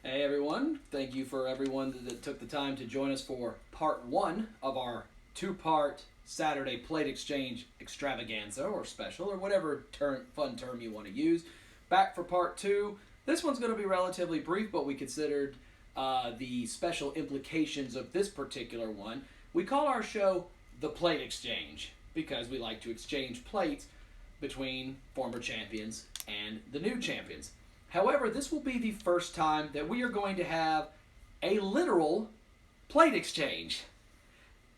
Hey everyone, thank you for everyone that took the time to join us for part one of our two-part Saturday Plate Exchange extravaganza or special or whatever fun term you want to use. Back for part two. This one's going to be relatively brief, but we considered the special implications of this particular one. We call our show the Plate Exchange because we like to exchange plates between former champions and the new champions. However, this will be the first time that we are going to have a literal plate exchange.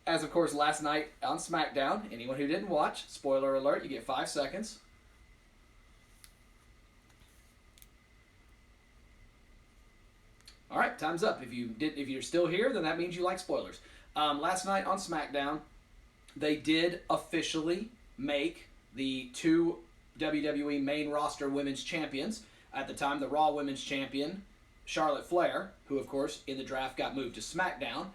As, of course, last night on Smackdown, anyone who didn't watch, spoiler alert, you get 5 seconds. All right, time's up. If you're still here, then that means you like spoilers. Last night on Smackdown, they did officially make the two WWE main roster women's champions. At the time, the Raw Women's Champion, Charlotte Flair, who, of course, in the draft got moved to SmackDown,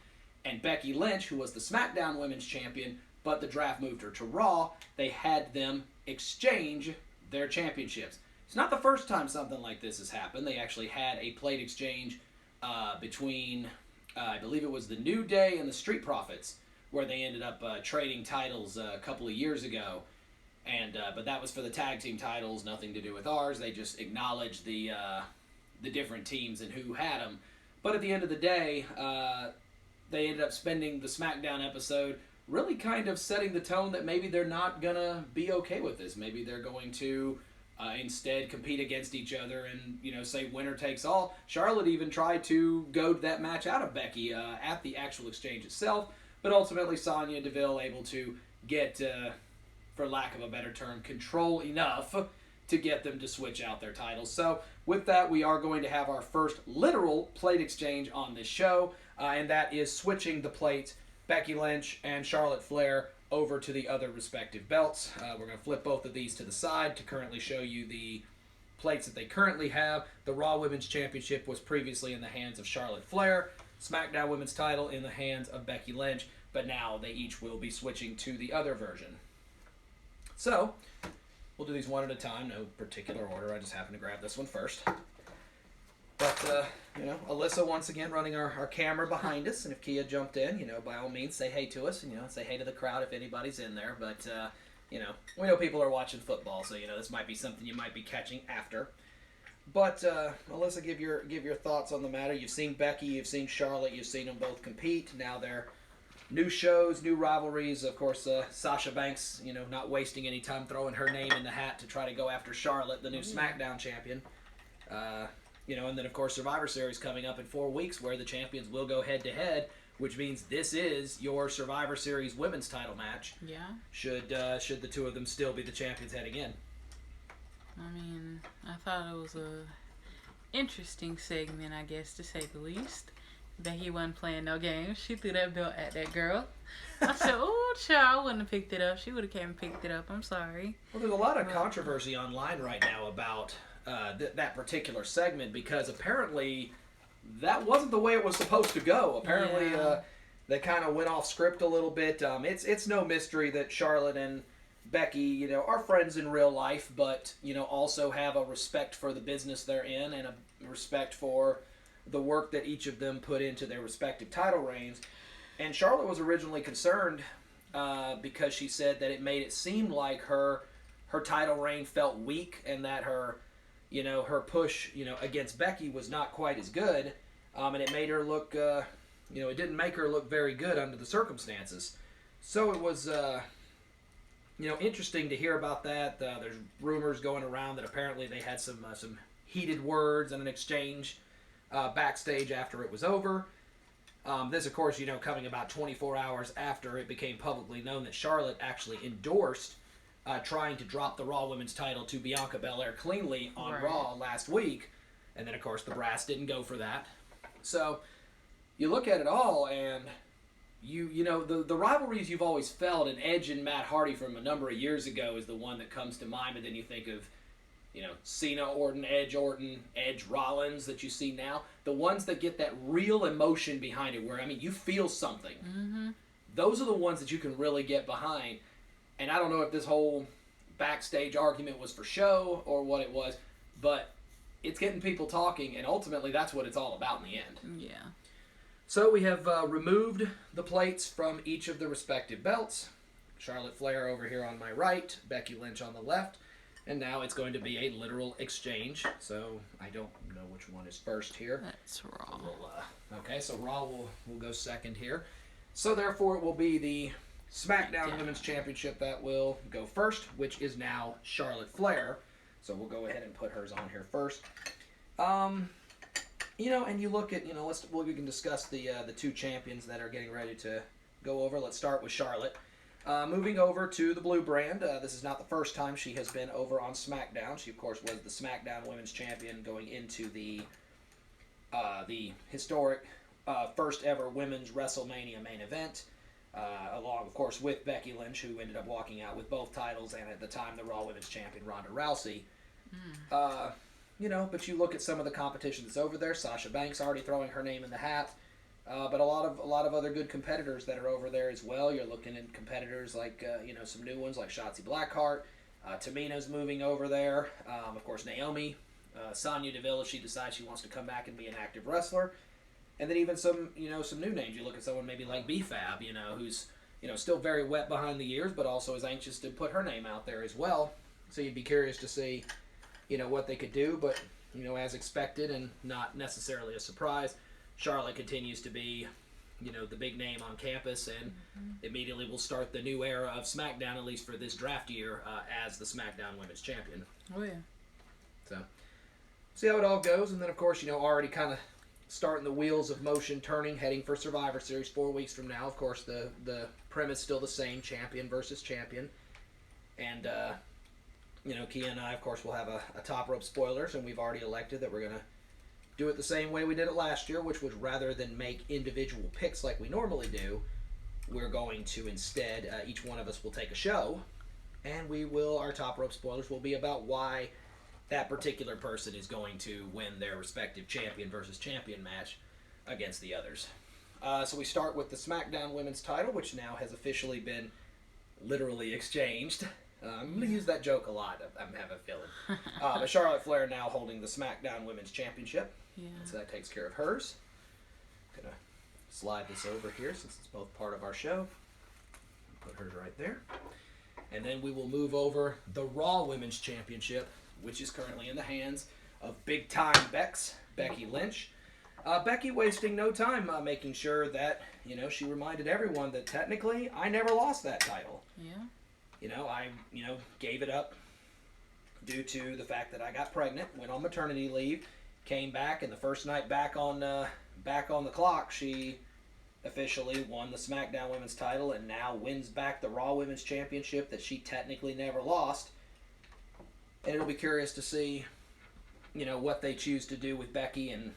and Becky Lynch, who was the SmackDown Women's Champion, but the draft moved her to Raw. They had them exchange their championships. It's not the first time something like this has happened. They actually had a plate exchange between, I believe it was the New Day and the Street Profits, where they ended up trading titles a couple of years ago. But that was for the tag team titles, nothing to do with ours. They just acknowledged the different teams and who had them. But at the end of the day, they ended up spending the SmackDown episode really kind of setting the tone that maybe they're not going to be okay with this. Maybe they're going to instead compete against each other and, say winner takes all. Charlotte even tried to goad that match out of Becky at the actual exchange itself. But ultimately, Sonya Deville able to get... for lack of a better term, control enough to get them to switch out their titles. So with that, we are going to have our first literal plate exchange on this show, and that is switching the plates, Becky Lynch and Charlotte Flair, over to the other respective belts. We're going to flip both of these to the side to currently show you the plates that they currently have. The Raw Women's Championship was previously in the hands of Charlotte Flair, SmackDown Women's title in the hands of Becky Lynch, but now they each will be switching to the other version. So, we'll do these one at a time, no particular order. I just happened to grab this one first. But, Alyssa once again running our camera behind us, and if Kia jumped in, by all means, say hey to us, and, say hey to the crowd if anybody's in there. But, we know people are watching football, so, this might be something you might be catching after. But, Alyssa, give your thoughts on the matter. You've seen Becky, you've seen Charlotte, you've seen them both compete. Now they're new shows, new rivalries. Of course, Sasha Banks, not wasting any time throwing her name in the hat to try to go after Charlotte, the new SmackDown champion. And then, of course, Survivor Series coming up in 4 weeks where the champions will go head-to-head, which means this is your Survivor Series women's title match. Yeah. Should the two of them still be the champions heading in. I mean, I thought it was a interesting segment, I guess, to say the least. Becky wasn't playing no games. She threw that belt at that girl. I said, oh, child, I wouldn't have picked it up. She would have came and picked it up. I'm sorry. Well, there's a lot of controversy online right now about that particular segment because apparently that wasn't the way it was supposed to go. Apparently they kind of went off script a little bit. It's no mystery that Charlotte and Becky, are friends in real life, but, also have a respect for the business they're in and a respect for the work that each of them put into their respective title reigns. And Charlotte was originally concerned because she said that it made it seem like her title reign felt weak and that her push, against Becky was not quite as good. And it made her look, it didn't make her look very good under the circumstances. So it was, interesting to hear about that. There's rumors going around that apparently they had some heated words and an exchange backstage after it was over. This, of course, coming about 24 hours after it became publicly known that Charlotte actually endorsed trying to drop the Raw Women's title to Bianca Belair cleanly on Raw last week. And then, of course, the brass didn't go for that. So, you look at it all, and the rivalries you've always felt, and Edge and Matt Hardy from a number of years ago is the one that comes to mind, but then you think of Cena, Orton, Edge, Rollins that you see now. The ones that get that real emotion behind it where, you feel something. Mm-hmm. Those are the ones that you can really get behind. And I don't know if this whole backstage argument was for show or what it was, but it's getting people talking, and ultimately that's what it's all about in the end. Yeah. So we have removed the plates from each of the respective belts. Charlotte Flair over here on my right, Becky Lynch on the left, and now it's going to be a literal exchange. So I don't know which one is first here. That's Raw. Okay, so Raw will go second here. So therefore it will be the SmackDown Women's Championship that will go first, which is now Charlotte Flair. So we'll go ahead and put hers on here first. You know, and you look at, we can discuss the two champions that are getting ready to go over. Let's start with Charlotte. Moving over to the blue brand, this is not the first time she has been over on SmackDown. She, of course, was the SmackDown Women's Champion going into the historic first ever Women's WrestleMania main event, along, of course, with Becky Lynch, who ended up walking out with both titles, and at the time, the Raw Women's Champion, Ronda Rousey. But you look at some of the competition that's over there. Sasha Banks already throwing her name in the hat. But a lot of other good competitors that are over there as well. You're looking at competitors like some new ones like Shotzi Blackheart. Tamina's moving over there. Of course, Naomi, Sonya Deville if she decides she wants to come back and be an active wrestler. And then even some new names. You look at someone maybe like B-Fab, who's still very wet behind the ears, but also is anxious to put her name out there as well. So you'd be curious to see what they could do. But as expected and not necessarily a surprise, Charlotte continues to be, the big name on campus, and immediately will start the new era of SmackDown, at least for this draft year, as the SmackDown Women's Champion. Oh, yeah. So, see how it all goes, and then, of course, already kind of starting the wheels of motion turning, heading for Survivor Series 4 weeks from now. Of course, the premise still the same, champion versus champion. And, Kia and I, of course, will have a top rope spoilers, and we've already elected that we're going to do it the same way we did it last year, which was rather than make individual picks like we normally do, we're going to instead, each one of us will take a show, and our top rope spoilers will be about why that particular person is going to win their respective champion versus champion match against the others. So we start with the SmackDown Women's title, which now has officially been literally exchanged. I'm going to use that joke a lot, I have a feeling. But Charlotte Flair now holding the SmackDown Women's Championship. Yeah. So that takes care of hers. Going to slide this over here since it's both part of our show. Put hers right there. And then we will move over the Raw Women's Championship, which is currently in the hands of big-time Becky Lynch. Becky wasting no time making sure that, she reminded everyone that technically I never lost that title. Yeah. I gave it up due to the fact that I got pregnant, went on maternity leave, came back, and the first night back on the clock, she officially won the SmackDown Women's title and now wins back the Raw Women's Championship that she technically never lost. And it'll be curious to see, what they choose to do with Becky and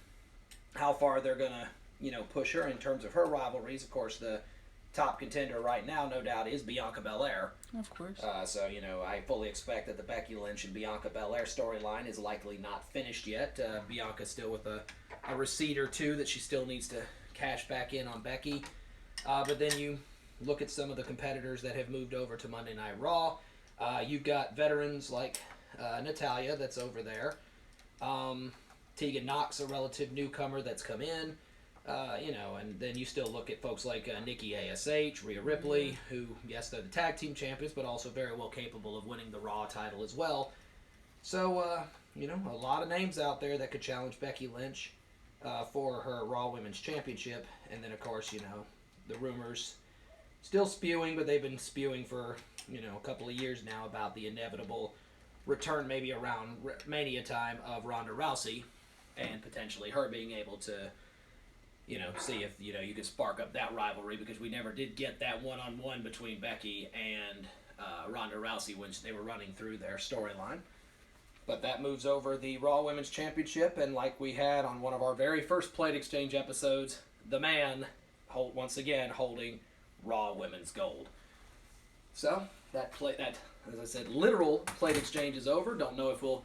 how far they're going to, push her in terms of her rivalries. Of course, the top contender right now, no doubt, is Bianca Belair. Of course. So, I fully expect that the Becky Lynch and Bianca Belair storyline is likely not finished yet. Bianca's still with a receipt or two that she still needs to cash back in on Becky. But then you look at some of the competitors that have moved over to Monday Night Raw. You've got veterans like Natalya that's over there. Tegan Nox, a relative newcomer that's come in. And then you still look at folks like Nikki A.S.H., Rhea Ripley, who, yes, they're the tag team champions, but also very well capable of winning the Raw title as well. So, a lot of names out there that could challenge Becky Lynch for her Raw Women's Championship. And then, of course, the rumors still spewing, but they've been spewing for, a couple of years now about the inevitable return maybe around Mania time of Ronda Rousey and potentially her being able to see if, you could spark up that rivalry, because we never did get that one-on-one between Becky and Ronda Rousey when they were running through their storyline. But that moves over the Raw Women's Championship, and like we had on one of our very first Plate Exchange episodes, the man, once again, holding Raw Women's Gold. So, that, as I said, literal Plate Exchange is over. Don't know if we'll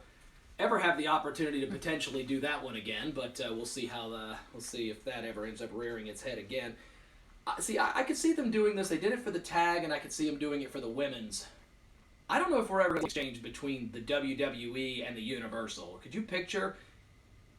ever have the opportunity to potentially do that one again, but we'll see we'll see if that ever ends up rearing its head again. I could see them doing this. They did it for the tag, and I could see them doing it for the women's. I don't know if we're ever going to exchange between the WWE and the Universal. Could you picture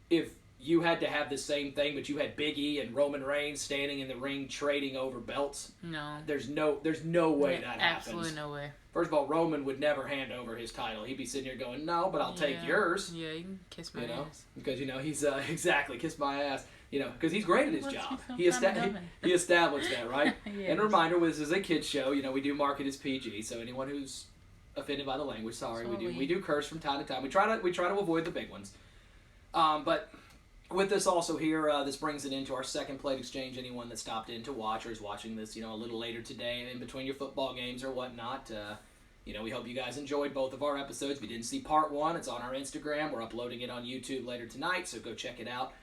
if you had to have the same thing, but you had Big E and Roman Reigns standing in the ring trading over belts. No. There's no way that happens. Absolutely no way. First of all, Roman would never hand over his title. He'd be sitting here going, "No, but I'll take yours." Yeah, you can kiss my ass. Because he's exactly kiss my ass. Because he's great at his job. He established that, right? Yes. And a reminder, this is a kids show. We do market as PG, so anyone who's offended by the language, sorry, we do curse from time to time. We try to avoid the big ones. But with this also here, this brings it into our second plate exchange. Anyone that stopped in to watch or is watching this, a little later today in between your football games or whatnot, we hope you guys enjoyed both of our episodes. If you didn't see part one, it's on our Instagram. We're uploading it on YouTube later tonight, so go check it out.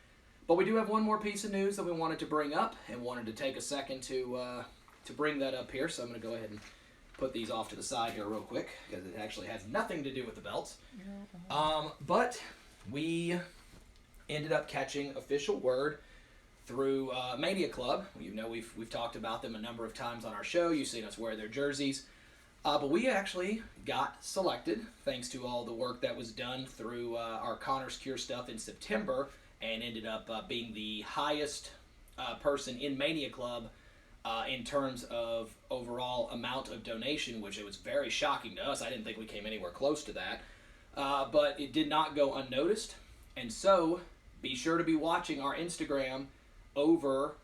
But we do have one more piece of news that we wanted to bring up and wanted to take a second to bring that up here. So I'm going to go ahead and put these off to the side here real quick because it actually has nothing to do with the belts. But we ended up catching official word through Mania Club. We've talked about them a number of times on our show. You've seen us wear their jerseys. But we actually got selected, thanks to all the work that was done through our Connor's Cure stuff in September, and ended up being the highest person in Mania Club in terms of overall amount of donation, which it was very shocking to us. I didn't think we came anywhere close to that. But it did not go unnoticed. And so, be sure to be watching our Instagram over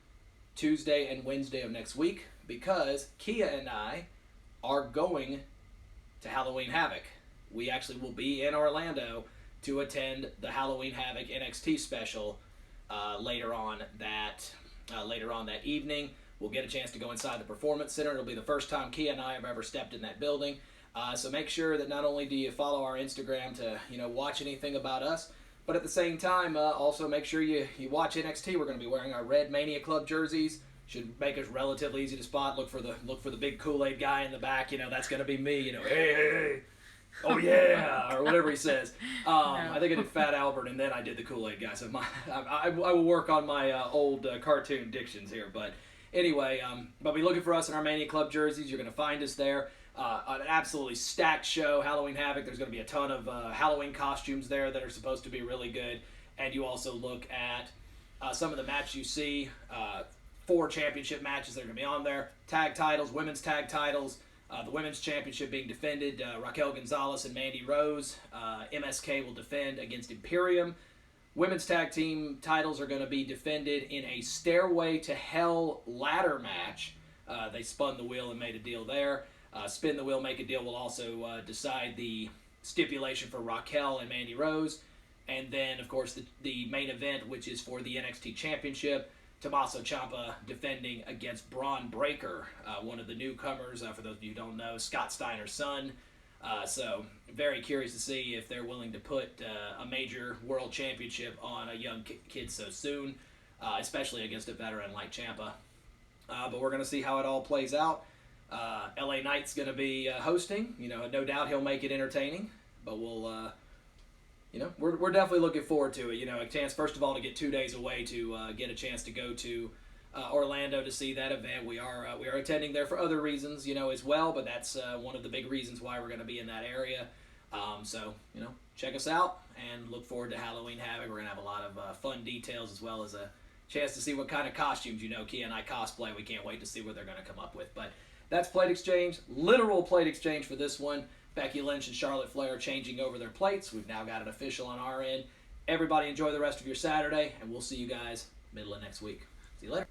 Tuesday and Wednesday of next week, because Kia and I are going to Halloween Havoc. We actually will be in Orlando to attend the Halloween Havoc NXT special later on that evening. We'll get a chance to go inside the Performance Center. It'll be the first time Kia and I have ever stepped in that building. So make sure that not only do you follow our Instagram to watch anything about us, but at the same time, also make sure you watch NXT. We're going to be wearing our red Mania Club jerseys. Should make us relatively easy to spot. Look for the big Kool-Aid guy in the back. That's going to be me. Hey, oh yeah, or whatever he says. I think I did Fat Albert, and then I did the Kool-Aid guy. So I will work on my old cartoon dictions here. But anyway, but be looking for us in our Mania Club jerseys. You're going to find us there. An absolutely stacked show, Halloween Havoc. There's going to be a ton of Halloween costumes there that are supposed to be really good. And you also look at some of the matches you see. 4 championship matches that are going to be on there. Tag titles, women's tag titles. The women's championship being defended. Raquel Gonzalez and Mandy Rose. MSK will defend against Imperium. Women's tag team titles are going to be defended in a Stairway to Hell ladder match. They spun the wheel and made a deal there. Spin the wheel, make a deal will also decide the stipulation for Raquel and Mandy Rose. And then, of course, the main event, which is for the NXT Championship. Tommaso Ciampa defending against Braun Breaker, one of the newcomers, for those of you who don't know, Scott Steiner's son. So very curious to see if they're willing to put a major world championship on a young kid so soon, especially against a veteran like Ciampa. But we're going to see how it all plays out. LA Knight's going to be hosting. No doubt he'll make it entertaining, but we'll... we're definitely looking forward to it. A chance, first of all, to get 2 days away to get a chance to go to Orlando to see that event. We are attending there for other reasons, as well, but that's one of the big reasons why we're going to be in that area. So, check us out and look forward to Halloween Havoc. We're going to have a lot of fun details as well as a chance to see what kind of costumes, Kia and I cosplay. We can't wait to see what they're going to come up with. But that's plate exchange, literal plate exchange for this one. Becky Lynch and Charlotte Flair are changing over their plates. We've now got it official on our end. Everybody enjoy the rest of your Saturday, and we'll see you guys middle of next week. See you later.